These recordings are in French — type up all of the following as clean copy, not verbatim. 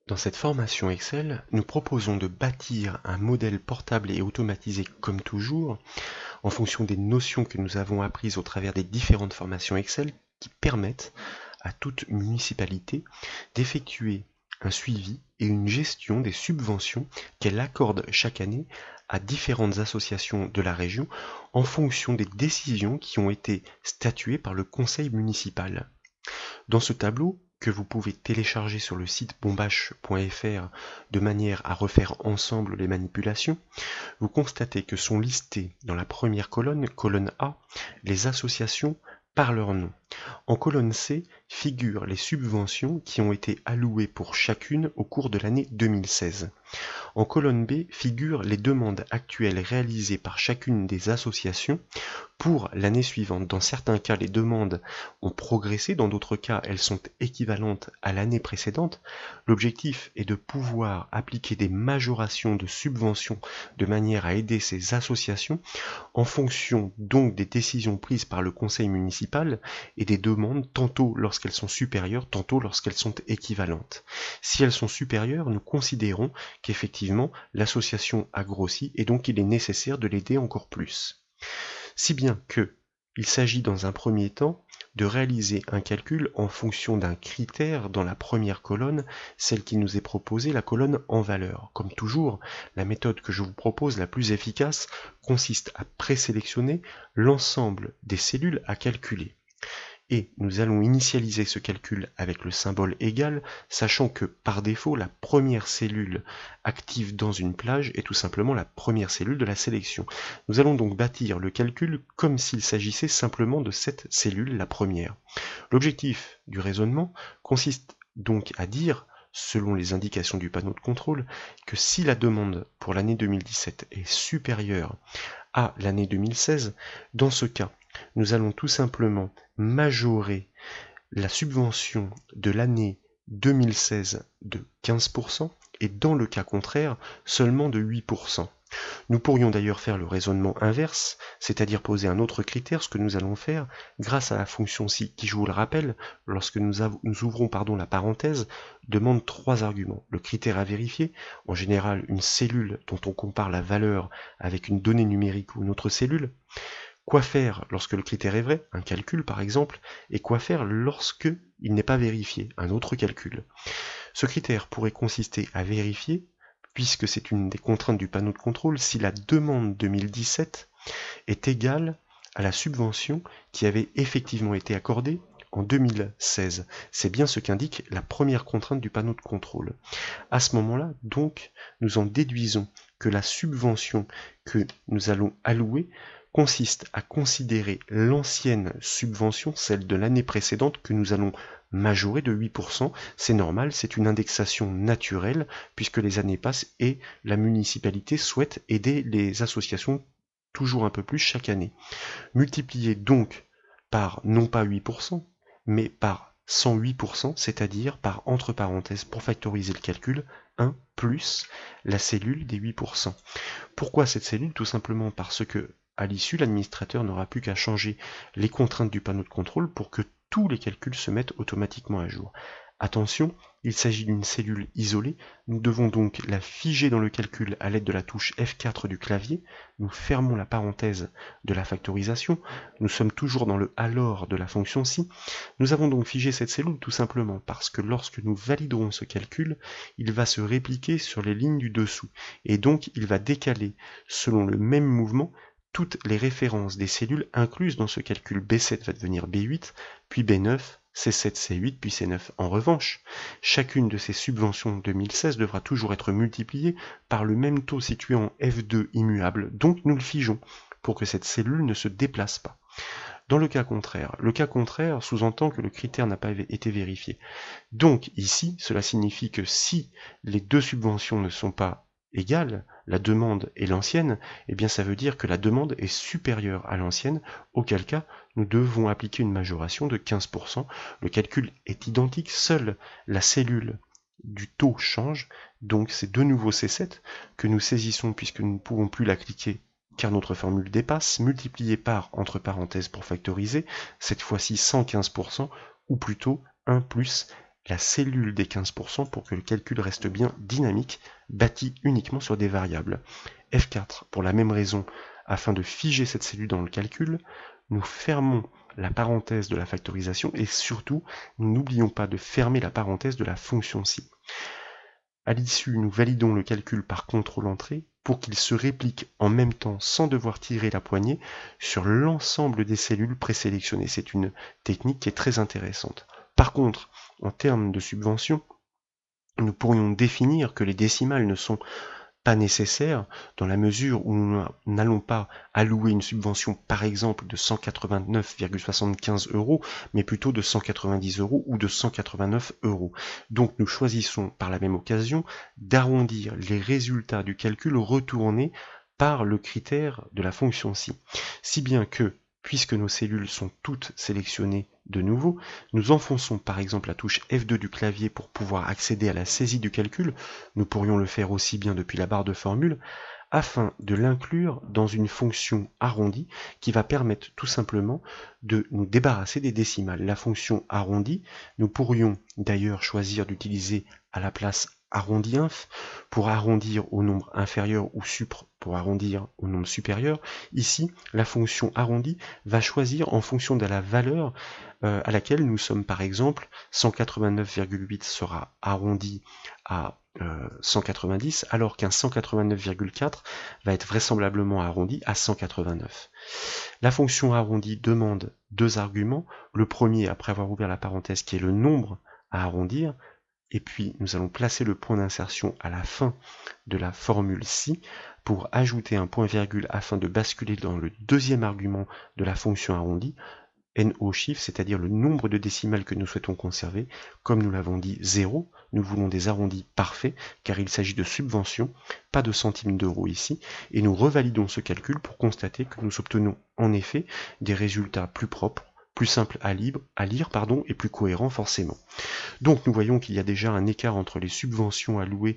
Dans cette formation Excel, nous proposons de bâtir un modèle portable et automatisé comme toujours, en fonction des notions que nous avons apprises au travers des différentes formations Excel qui permettent à toute municipalité d'effectuer un suivi et une gestion des subventions qu'elle accorde chaque année à différentes associations de la région en fonction des décisions qui ont été statuées par le conseil municipal. Dans ce tableau, que vous pouvez télécharger sur le site bombache.fr de manière à refaire ensemble les manipulations, vous constatez que sont listées dans la première colonne, colonne A, les associations par leur nom. En colonne C figurent les subventions qui ont été allouées pour chacune au cours de l'année 2016. En colonne B figurent les demandes actuelles réalisées par chacune des associations pour l'année suivante. Dans certains cas, les demandes ont progressé, dans d'autres cas, elles sont équivalentes à l'année précédente. L'objectif est de pouvoir appliquer des majorations de subventions de manière à aider ces associations en fonction donc des décisions prises par le conseil municipal et des demandes tantôt lorsqu'elles sont supérieures, tantôt lorsqu'elles sont équivalentes. Si elles sont supérieures, nous considérons qu'effectivement l'association a grossi et donc il est nécessaire de l'aider encore plus. Si bien que il s'agit dans un premier temps de réaliser un calcul en fonction d'un critère dans la première colonne, celle qui nous est proposée, la colonne en valeur. Comme toujours, la méthode que je vous propose, la plus efficace, consiste à présélectionner l'ensemble des cellules à calculer. Et nous allons initialiser ce calcul avec le symbole égal, sachant que par défaut, la première cellule active dans une plage est tout simplement la première cellule de la sélection. Nous allons donc bâtir le calcul comme s'il s'agissait simplement de cette cellule, la première. L'objectif du raisonnement consiste donc à dire, selon les indications du panneau de contrôle, que si la demande pour l'année 2017 est supérieure à l'année 2016, dans ce cas, nous allons tout simplement majorer la subvention de l'année 2016 de 15% et dans le cas contraire seulement de 8%. Nous pourrions d'ailleurs faire le raisonnement inverse, c'est-à-dire poser un autre critère, ce que nous allons faire grâce à la fonction ci, qui, je vous le rappelle, lorsque nous ouvrons la parenthèse, demande 3 arguments. Le critère à vérifier, en général une cellule dont on compare la valeur avec une donnée numérique ou une autre cellule. Quoi faire lorsque le critère est vrai, un calcul par exemple, et quoi faire lorsque il n'est pas vérifié, un autre calcul. Ce critère pourrait consister à vérifier, puisque c'est une des contraintes du panneau de contrôle, si la demande 2017 est égale à la subvention qui avait effectivement été accordée en 2016. C'est bien ce qu'indique la première contrainte du panneau de contrôle. À ce moment-là, donc, nous en déduisons que la subvention que nous allons allouer consiste à considérer l'ancienne subvention, celle de l'année précédente, que nous allons majorer de 8%. C'est normal, c'est une indexation naturelle, puisque les années passent et la municipalité souhaite aider les associations toujours un peu plus chaque année. Multiplié donc par non pas 8%, mais par 108%, c'est-à-dire par entre parenthèses, pour factoriser le calcul, 1 plus la cellule des 8%. Pourquoi cette cellule? Tout simplement parce que à l'issue, l'administrateur n'aura plus qu'à changer les contraintes du panneau de contrôle pour que tous les calculs se mettent automatiquement à jour. Attention, il s'agit d'une cellule isolée, nous devons donc la figer dans le calcul à l'aide de la touche F4 du clavier, nous fermons la parenthèse de la factorisation, nous sommes toujours dans le alors de la fonction ci, nous avons donc figé cette cellule tout simplement parce que lorsque nous validerons ce calcul, il va se répliquer sur les lignes du dessous, et donc il va décaler, selon le même mouvement, toutes les références des cellules incluses dans ce calcul. B7 va devenir B8, puis B9, C7, C8, puis C9. En revanche, chacune de ces subventions 2016 devra toujours être multipliée par le même taux situé en F2 immuable, donc nous le figeons, pour que cette cellule ne se déplace pas. Dans le cas contraire sous-entend que le critère n'a pas été vérifié. Donc ici, cela signifie que si les deux subventions ne sont pas égale, la demande et l'ancienne, eh bien ça veut dire que la demande est supérieure à l'ancienne, auquel cas nous devons appliquer une majoration de 15%. Le calcul est identique, seule la cellule du taux change, donc c'est de nouveau C7 que nous saisissons puisque nous ne pouvons plus la cliquer car notre formule dépasse, multiplié par, entre parenthèses pour factoriser, cette fois-ci 115%, ou plutôt 1 plus la cellule des 15% pour que le calcul reste bien dynamique, bâti uniquement sur des variables. F4, pour la même raison, afin de figer cette cellule dans le calcul, nous fermons la parenthèse de la factorisation et surtout, nous n'oublions pas de fermer la parenthèse de la fonction si. À l'issue, nous validons le calcul par contrôle-entrée pour qu'il se réplique en même temps sans devoir tirer la poignée sur l'ensemble des cellules présélectionnées. C'est une technique qui est très intéressante. Par contre, en termes de subvention, nous pourrions définir que les décimales ne sont pas nécessaire dans la mesure où nous n'allons pas allouer une subvention par exemple de 189,75 €, mais plutôt de 190 € ou de 189 €. Donc nous choisissons par la même occasion d'arrondir les résultats du calcul retournés par le critère de la fonction si. Si bien que, puisque nos cellules sont toutes sélectionnées de nouveau, nous enfonçons par exemple la touche F2 du clavier pour pouvoir accéder à la saisie du calcul, nous pourrions le faire aussi bien depuis la barre de formule, afin de l'inclure dans une fonction arrondie qui va permettre tout simplement de nous débarrasser des décimales. La fonction arrondie, nous pourrions d'ailleurs choisir d'utiliser à la place arrondi inf pour arrondir au nombre inférieur ou supr pour arrondir au nombre supérieur. Ici, la fonction arrondie va choisir en fonction de la valeur à laquelle nous sommes. Par exemple, 189,8 sera arrondi à 190, alors qu'un 189,4 va être vraisemblablement arrondi à 189. La fonction arrondie demande deux arguments. Le premier, après avoir ouvert la parenthèse, qui est le nombre à arrondir, et puis nous allons placer le point d'insertion à la fin de la formule si pour ajouter un point-virgule afin de basculer dans le deuxième argument de la fonction arrondie, NO chiffre, c'est-à-dire le nombre de décimales que nous souhaitons conserver. Comme nous l'avons dit, 0, nous voulons des arrondis parfaits, car il s'agit de subventions, pas de centimes d'euros ici, et nous revalidons ce calcul pour constater que nous obtenons en effet des résultats plus propres, plus simples à lire, et plus cohérents forcément. Donc nous voyons qu'il y a déjà un écart entre les subventions allouées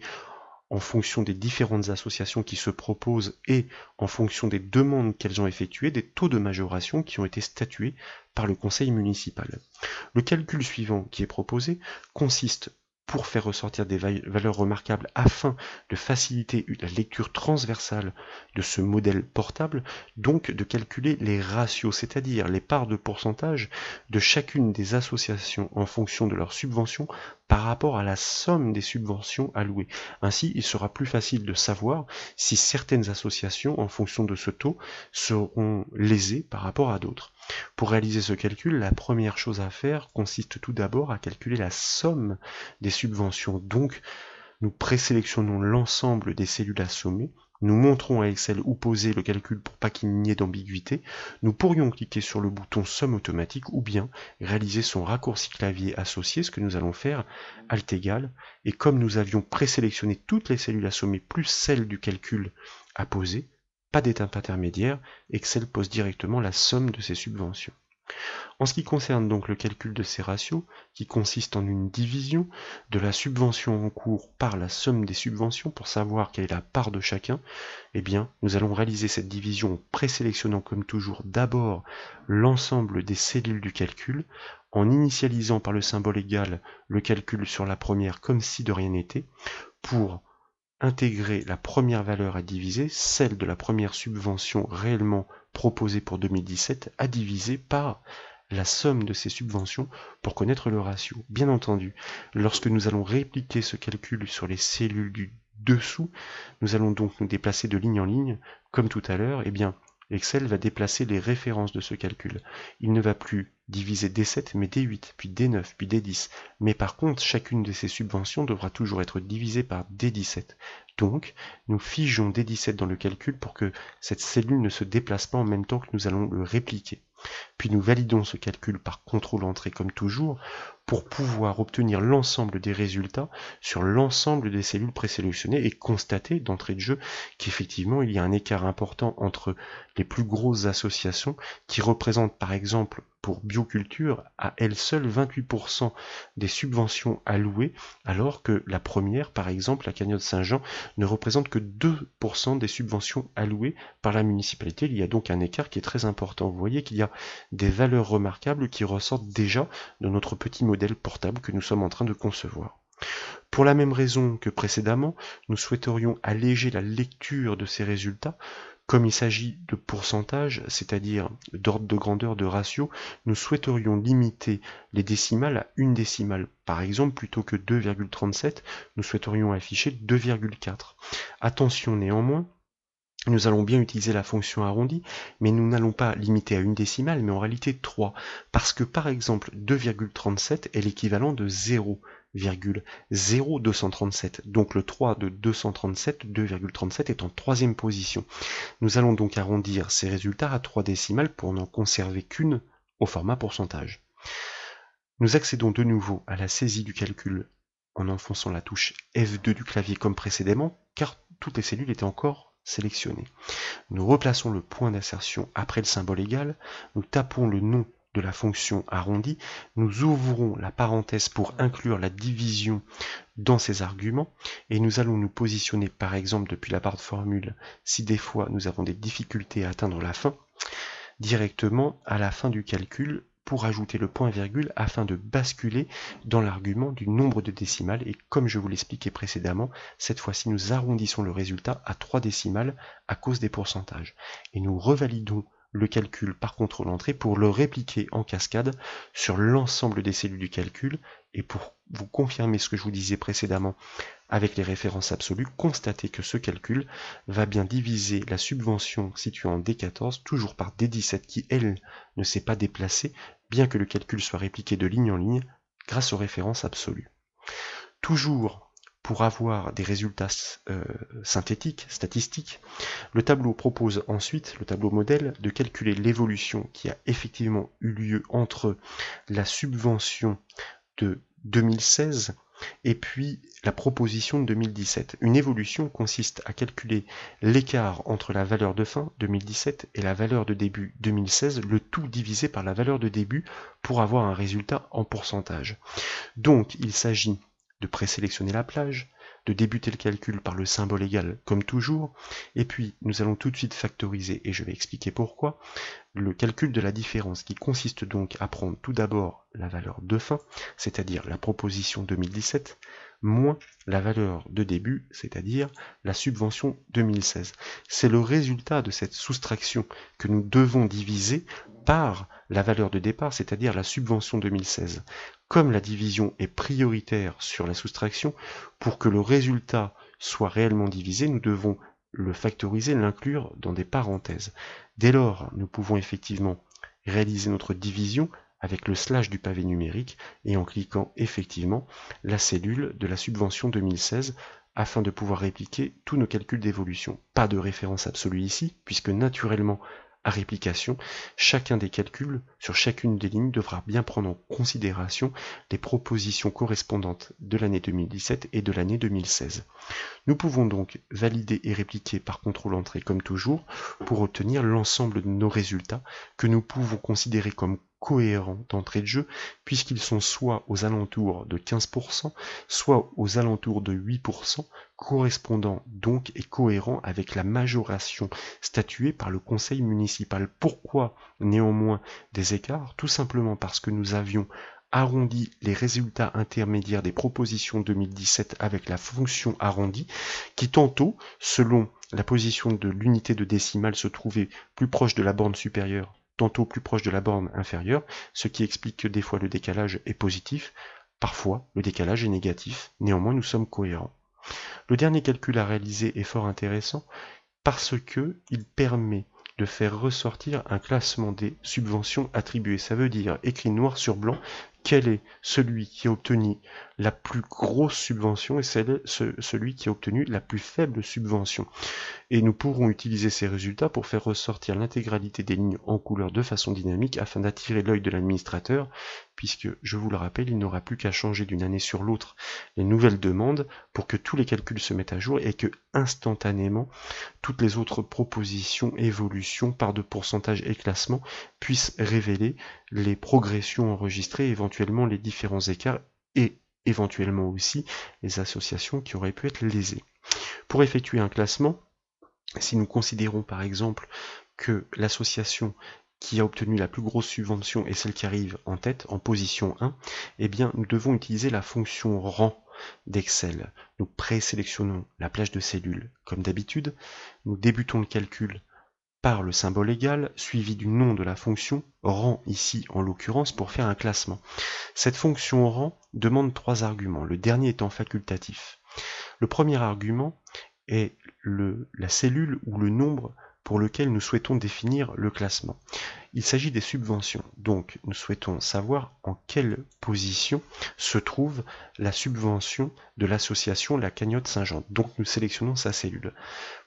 en fonction des différentes associations qui se proposent et en fonction des demandes qu'elles ont effectuées, des taux de majoration qui ont été statués par le conseil municipal. Le calcul suivant qui est proposé consiste, pour faire ressortir des valeurs remarquables afin de faciliter la lecture transversale de ce modèle portable, donc de calculer les ratios, c'est-à-dire les parts de pourcentage de chacune des associations en fonction de leur subvention par rapport à la somme des subventions allouées. Ainsi, il sera plus facile de savoir si certaines associations, en fonction de ce taux, seront lésées par rapport à d'autres. Pour réaliser ce calcul, la première chose à faire consiste tout d'abord à calculer la somme des subventions. Donc, nous présélectionnons l'ensemble des cellules à sommer. Nous montrons à Excel où poser le calcul pour pas qu'il n'y ait d'ambiguïté. Nous pourrions cliquer sur le bouton somme automatique ou bien réaliser son raccourci clavier associé, ce que nous allons faire, Alt égal. Et comme nous avions présélectionné toutes les cellules à sommer plus celles du calcul à poser, pas d'étape intermédiaire, Excel pose directement la somme de ces subventions. En ce qui concerne donc le calcul de ces ratios, qui consiste en une division de la subvention en cours par la somme des subventions pour savoir quelle est la part de chacun, eh bien, nous allons réaliser cette division en présélectionnant comme toujours d'abord l'ensemble des cellules du calcul, en initialisant par le symbole égal le calcul sur la première comme si de rien n'était, pour intégrer la première valeur à diviser, celle de la première subvention réellement proposée pour 2017, à diviser par la somme de ces subventions pour connaître le ratio. Bien entendu, lorsque nous allons répliquer ce calcul sur les cellules du dessous, nous allons donc nous déplacer de ligne en ligne, comme tout à l'heure, eh bien, Excel va déplacer les références de ce calcul. Il ne va plus diviser D7, mais D8, puis D9, puis D10. Mais par contre, chacune de ces subventions devra toujours être divisée par D17. Donc, nous figeons D17 dans le calcul pour que cette cellule ne se déplace pas en même temps que nous allons le répliquer. Puis nous validons ce calcul par contrôle-entrée comme toujours pour pouvoir obtenir l'ensemble des résultats sur l'ensemble des cellules présélectionnées et constater d'entrée de jeu qu'effectivement il y a un écart important entre les plus grosses associations qui représentent par exemple pour bioculture a elle seule 28% des subventions allouées, alors que la première, par exemple, la Cagnotte Saint-Jean, ne représente que 2% des subventions allouées par la municipalité. Il y a donc un écart qui est très important. Vous voyez qu'il y a des valeurs remarquables qui ressortent déjà de notre petit modèle portable que nous sommes en train de concevoir. Pour la même raison que précédemment, nous souhaiterions alléger la lecture de ces résultats. Comme il s'agit de pourcentage, c'est-à-dire d'ordre de grandeur de ratio, nous souhaiterions limiter les décimales à une décimale. Par exemple, plutôt que 2,37, nous souhaiterions afficher 2,4. Attention néanmoins, nous allons bien utiliser la fonction arrondie, mais nous n'allons pas limiter à une décimale, mais en réalité 3. Parce que par exemple, 2,37 est l'équivalent de 0,0237. Donc le 3 de 237, 2,37 est en troisième position. Nous allons donc arrondir ces résultats à 3 décimales pour n'en conserver qu'une au format pourcentage. Nous accédons de nouveau à la saisie du calcul en enfonçant la touche F2 du clavier comme précédemment, car toutes les cellules étaient encore sélectionnées. Nous replaçons le point d'insertion après le symbole égal, nous tapons le nom de la fonction arrondie, nous ouvrons la parenthèse pour inclure la division dans ces arguments, et nous allons nous positionner par exemple depuis la barre de formule, si des fois nous avons des difficultés à atteindre la fin, directement à la fin du calcul pour ajouter le point virgule afin de basculer dans l'argument du nombre de décimales, et comme je vous l'expliquais précédemment, cette fois-ci nous arrondissons le résultat à 3 décimales à cause des pourcentages. Et nous revalidons le calcul par contrôle-entrée pour le répliquer en cascade sur l'ensemble des cellules du calcul, et pour vous confirmer ce que je vous disais précédemment avec les références absolues, constatez que ce calcul va bien diviser la subvention située en D14 toujours par D17 qui, elle, ne s'est pas déplacée, bien que le calcul soit répliqué de ligne en ligne grâce aux références absolues. Toujours pour avoir des résultats synthétiques, statistiques, le tableau propose ensuite, le tableau modèle, de calculer l'évolution qui a effectivement eu lieu entre la subvention de 2016 et puis la proposition de 2017. Une évolution consiste à calculer l'écart entre la valeur de fin 2017 et la valeur de début 2016, le tout divisé par la valeur de début pour avoir un résultat en pourcentage. Donc il s'agit de présélectionner la plage, de débuter le calcul par le symbole égal comme toujours, et puis nous allons tout de suite factoriser, et je vais expliquer pourquoi, le calcul de la différence qui consiste donc à prendre tout d'abord la valeur de fin, c'est-à-dire la proposition 2017, moins la valeur de début, c'est-à-dire la subvention 2016. C'est le résultat de cette soustraction que nous devons diviser par la valeur de départ, c'est-à-dire la subvention 2016. Comme la division est prioritaire sur la soustraction, pour que le résultat soit réellement divisé, nous devons le factoriser, l'inclure dans des parenthèses. Dès lors, nous pouvons effectivement réaliser notre division avec le slash du pavé numérique et en cliquant effectivement la cellule de la subvention 2016 afin de pouvoir répliquer tous nos calculs d'évolution. Pas de référence absolue ici, puisque naturellement, à réplication, chacun des calculs sur chacune des lignes devra bien prendre en considération les propositions correspondantes de l'année 2017 et de l'année 2016. Nous pouvons donc valider et répliquer par contrôle-entrée comme toujours pour obtenir l'ensemble de nos résultats que nous pouvons considérer comme cohérents d'entrée de jeu puisqu'ils sont soit aux alentours de 15%, soit aux alentours de 8%, correspondant donc et cohérent avec la majoration statuée par le conseil municipal. Pourquoi néanmoins des écarts? Tout simplement parce que nous avions arrondi les résultats intermédiaires des propositions 2017 avec la fonction arrondie, qui tantôt, selon la position de l'unité de décimale, se trouvait plus proche de la borne supérieure, tantôt plus proche de la borne inférieure, ce qui explique que des fois le décalage est positif, parfois le décalage est négatif, néanmoins nous sommes cohérents. Le dernier calcul à réaliser est fort intéressant parce que il permet de faire ressortir un classement des subventions attribuées. Ça veut dire, écrit noir sur blanc, quel est celui qui a obtenu la plus grosse subvention et celui qui a obtenu la plus faible subvention. Et nous pourrons utiliser ces résultats pour faire ressortir l'intégralité des lignes en couleur de façon dynamique afin d'attirer l'œil de l'administrateur, puisque, je vous le rappelle, il n'aura plus qu'à changer d'une année sur l'autre les nouvelles demandes pour que tous les calculs se mettent à jour et que, instantanément, toutes les autres propositions, évolutions, parts de pourcentage et classements puissent révéler les progressions enregistrées, éventuellement les différents écarts et éventuellement aussi les associations qui auraient pu être lésées. Pour effectuer un classement, si nous considérons par exemple que l'association qui a obtenu la plus grosse subvention est celle qui arrive en tête, en position 1, eh bien nous devons utiliser la fonction rang d'Excel. Nous présélectionnons la plage de cellules comme d'habitude, nous débutons le calcul par le symbole égal, suivi du nom de la fonction, rang ici en l'occurrence, pour faire un classement. Cette fonction rang demande 3 arguments, le dernier étant facultatif. Le premier argument est la cellule ou le nombre pour lequel nous souhaitons définir le classement. Il s'agit des subventions, donc nous souhaitons savoir en quelle position se trouve la subvention de l'association La Cagnotte Saint-Jean. Donc nous sélectionnons sa cellule.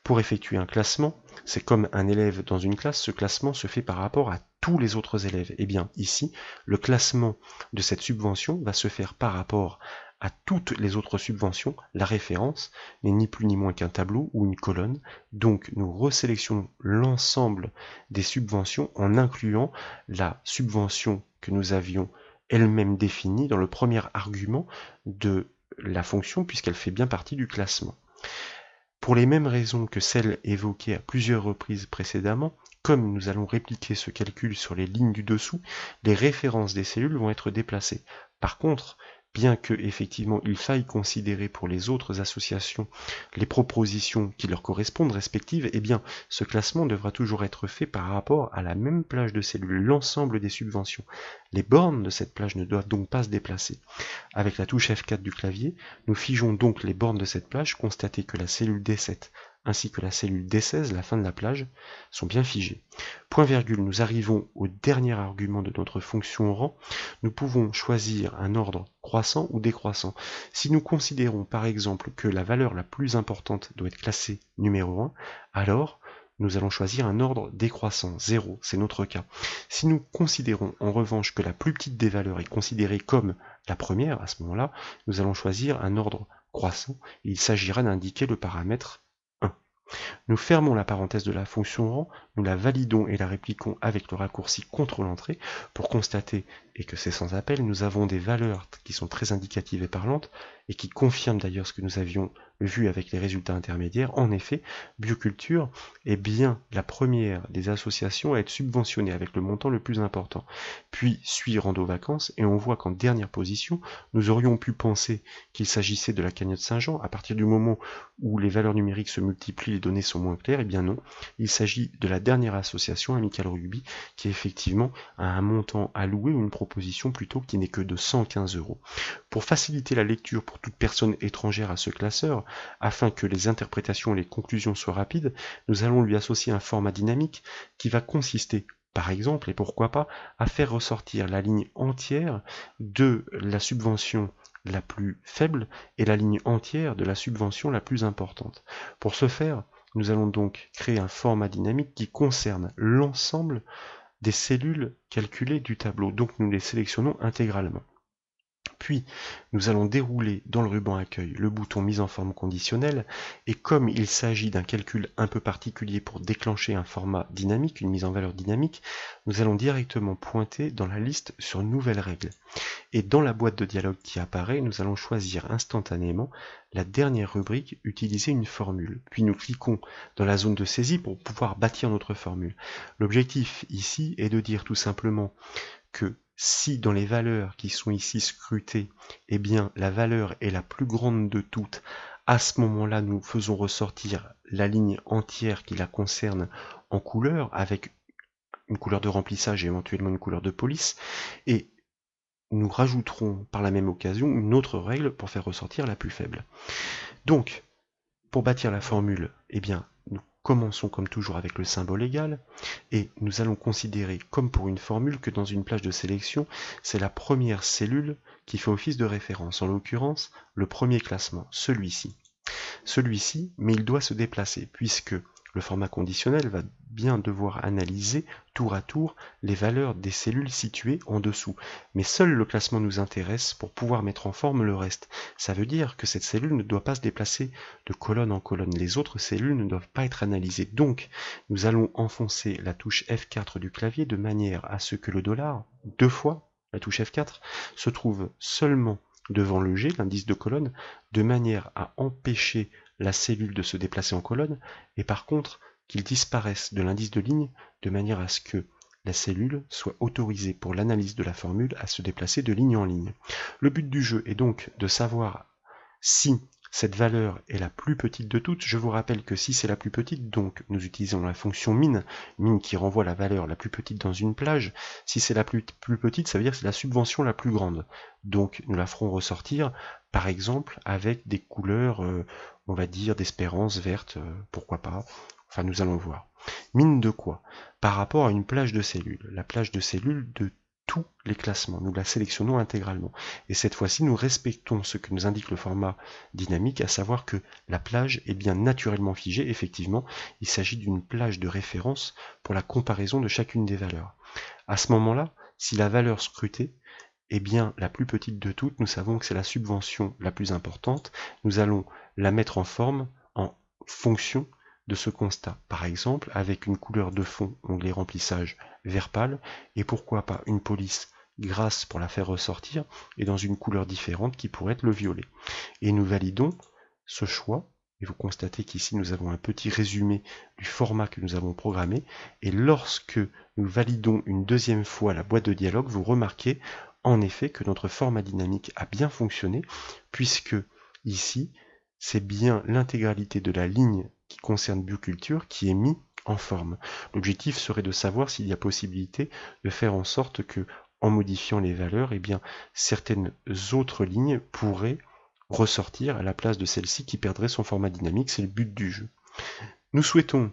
Pour effectuer un classement, c'est comme un élève dans une classe, ce classement se fait par rapport à tous les autres élèves. Et bien ici, le classement de cette subvention va se faire par rapport à toutes les autres subventions. La référence n'est ni plus ni moins qu'un tableau ou une colonne, donc nous resélectionnons l'ensemble des subventions en incluant la subvention que nous avions elle-même définie dans le premier argument de la fonction, puisqu'elle fait bien partie du classement. Pour les mêmes raisons que celles évoquées à plusieurs reprises précédemment, comme nous allons répliquer ce calcul sur les lignes du dessous, les références des cellules vont être déplacées. Par contre, bien que effectivement il faille considérer pour les autres associations les propositions qui leur correspondent respectives, eh bien ce classement devra toujours être fait par rapport à la même plage de cellules, l'ensemble des subventions. Les bornes de cette plage ne doivent donc pas se déplacer. Avec la touche F4 du clavier, nous figeons donc les bornes de cette plage, constatez que la cellule D7 ainsi que la cellule D16, la fin de la plage, sont bien figées. Point virgule, nous arrivons au dernier argument de notre fonction rang. Nous pouvons choisir un ordre croissant ou décroissant. Si nous considérons par exemple que la valeur la plus importante doit être classée numéro 1, alors nous allons choisir un ordre décroissant, 0, c'est notre cas. Si nous considérons en revanche que la plus petite des valeurs est considérée comme la première, à ce moment-là, nous allons choisir un ordre croissant et il s'agira d'indiquer le paramètre 1. Nous fermons la parenthèse de la fonction rang, nous la validons et la répliquons avec le raccourci CTRL-Entrée pour constater, et que c'est sans appel, nous avons des valeurs qui sont très indicatives et parlantes et qui confirment d'ailleurs ce que nous avions vu avec les résultats intermédiaires. En effet, Bioculture est bien la première des associations à être subventionnée avec le montant le plus important. Puis suit Rando Vacances et on voit qu'en dernière position, nous aurions pu penser qu'il s'agissait de la Cagnotte Saint-Jean à partir du moment où les valeurs numériques se multiplient, les données sont moins claires. Eh bien non, il s'agit de la dernière association, Amical Rugby, qui effectivement a un montant alloué ou une proposition plutôt qui n'est que de 115 €. Pour faciliter la lecture pour toute personne étrangère à ce classeur, afin que les interprétations et les conclusions soient rapides, nous allons lui associer un format dynamique qui va consister, par exemple, et pourquoi pas, à faire ressortir la ligne entière de la subvention la plus faible et la ligne entière de la subvention la plus importante. Pour ce faire, nous allons donc créer un format dynamique qui concerne l'ensemble des cellules calculées du tableau, donc nous les sélectionnons intégralement. Puis, nous allons dérouler dans le ruban accueil le bouton mise en forme conditionnelle, et comme il s'agit d'un calcul un peu particulier pour déclencher un format dynamique, une mise en valeur dynamique, nous allons directement pointer dans la liste sur Nouvelles règles. Et dans la boîte de dialogue qui apparaît, nous allons choisir instantanément la dernière rubrique, utiliser une formule. Puis nous cliquons dans la zone de saisie pour pouvoir bâtir notre formule. L'objectif ici est de dire tout simplement que si dans les valeurs qui sont ici scrutées, eh bien la valeur est la plus grande de toutes, à ce moment-là nous faisons ressortir la ligne entière qui la concerne en couleur, avec une couleur de remplissage et éventuellement une couleur de police, et nous rajouterons par la même occasion une autre règle pour faire ressortir la plus faible. Donc, pour bâtir la formule, eh bien, nous Commençons comme toujours avec le symbole égal, et nous allons considérer comme pour une formule que dans une plage de sélection, c'est la première cellule qui fait office de référence, en l'occurrence le premier classement, celui-ci. Mais il doit se déplacer, puisque le format conditionnel va bien devoir analyser tour à tour les valeurs des cellules situées en dessous. Mais seul le classement nous intéresse pour pouvoir mettre en forme le reste. Ça veut dire que cette cellule ne doit pas se déplacer de colonne en colonne. Les autres cellules ne doivent pas être analysées. Donc, nous allons enfoncer la touche F4 du clavier de manière à ce que le dollar, deux fois la touche F4, se trouve seulement devant le G, l'indice de colonne, de manière à empêcher la cellule de se déplacer en colonne, et par contre qu'il disparaisse de l'indice de ligne de manière à ce que la cellule soit autorisée pour l'analyse de la formule à se déplacer de ligne en ligne. Le but du jeu est donc de savoir si cette valeur est la plus petite de toutes. Je vous rappelle que si c'est la plus petite, donc nous utilisons la fonction min qui renvoie la valeur la plus petite dans une plage. Si c'est la plus petite, ça veut dire que c'est la subvention la plus grande. Donc nous la ferons ressortir, par exemple, avec des couleurs, on va dire, d'espérance verte, pourquoi pas. Enfin, nous allons voir. Min de quoi? Par rapport à une plage de cellules. La plage de cellules de tous les classements. Nous la sélectionnons intégralement. Et cette fois-ci, nous respectons ce que nous indique le format dynamique, à savoir que la plage est bien naturellement figée. Effectivement, il s'agit d'une plage de référence pour la comparaison de chacune des valeurs. À ce moment-là, si la valeur scrutée est bien la plus petite de toutes, nous savons que c'est la subvention la plus importante. Nous allons la mettre en forme en fonction de ce constat. Par exemple, avec une couleur de fond, onglet remplissage vert pâle, et pourquoi pas une police grasse pour la faire ressortir, et dans une couleur différente qui pourrait être le violet. Et nous validons ce choix, et vous constatez qu'ici nous avons un petit résumé du format que nous avons programmé, et lorsque nous validons une deuxième fois la boîte de dialogue, vous remarquez en effet que notre format dynamique a bien fonctionné, puisque ici, c'est bien l'intégralité de la ligne qui concerne Bioculture qui est mis en forme. L'objectif serait de savoir s'il y a possibilité de faire en sorte que, en modifiant les valeurs, eh bien, certaines autres lignes pourraient ressortir à la place de celle-ci qui perdrait son format dynamique. C'est le but du jeu. Nous souhaitons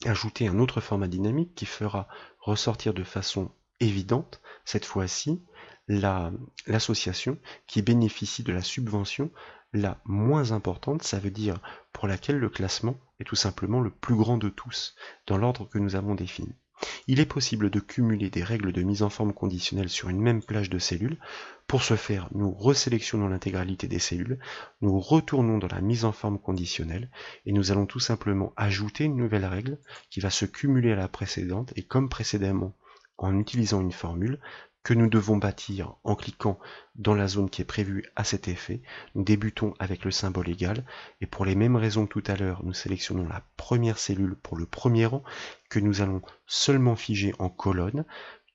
ajouter un autre format dynamique qui fera ressortir de façon évidente, cette fois-ci, l'association qui bénéficie de la subvention la moins importante, ça veut dire pour laquelle le classement est tout simplement le plus grand de tous, dans l'ordre que nous avons défini. Il est possible de cumuler des règles de mise en forme conditionnelle sur une même plage de cellules. Pour ce faire, nous resélectionnons l'intégralité des cellules, nous retournons dans la mise en forme conditionnelle, et nous allons tout simplement ajouter une nouvelle règle qui va se cumuler à la précédente, et comme précédemment, en utilisant une formule, que nous devons bâtir en cliquant dans la zone qui est prévue à cet effet. Nous débutons avec le symbole égal, et pour les mêmes raisons que tout à l'heure, nous sélectionnons la première cellule pour le premier rang, que nous allons seulement figer en colonne,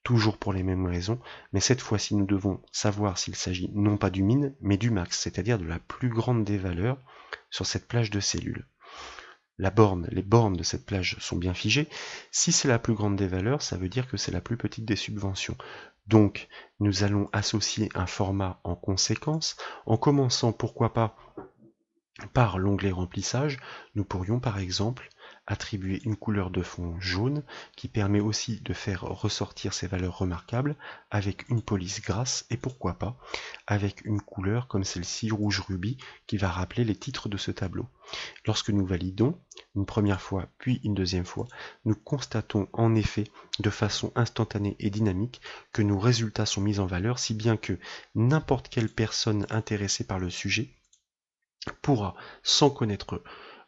toujours pour les mêmes raisons, mais cette fois-ci nous devons savoir s'il s'agit non pas du min, mais du max, c'est-à-dire de la plus grande des valeurs sur cette plage de cellules. Les bornes de cette plage sont bien figées. Si c'est la plus grande des valeurs, ça veut dire que c'est la plus petite des subventions. Donc, nous allons associer un format en conséquence, en commençant, pourquoi pas, par l'onglet remplissage. Nous pourrions par exemple attribuer une couleur de fond jaune qui permet aussi de faire ressortir ces valeurs remarquables avec une police grasse et pourquoi pas avec une couleur comme celle-ci rouge rubis qui va rappeler les titres de ce tableau. Lorsque nous validons une première fois puis une deuxième fois, nous constatons en effet de façon instantanée et dynamique que nos résultats sont mis en valeur, si bien que n'importe quelle personne intéressée par le sujet pourra, sans connaître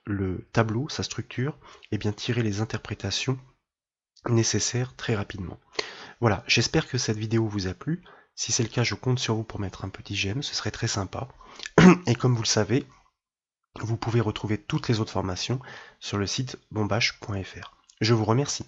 le tableau, sa structure, et bien tirer les interprétations nécessaires très rapidement. Voilà, j'espère que cette vidéo vous a plu. Si c'est le cas, je compte sur vous pour mettre un petit j'aime, ce serait très sympa. Et comme vous le savez, vous pouvez retrouver toutes les autres formations sur le site bombache.fr. Je vous remercie.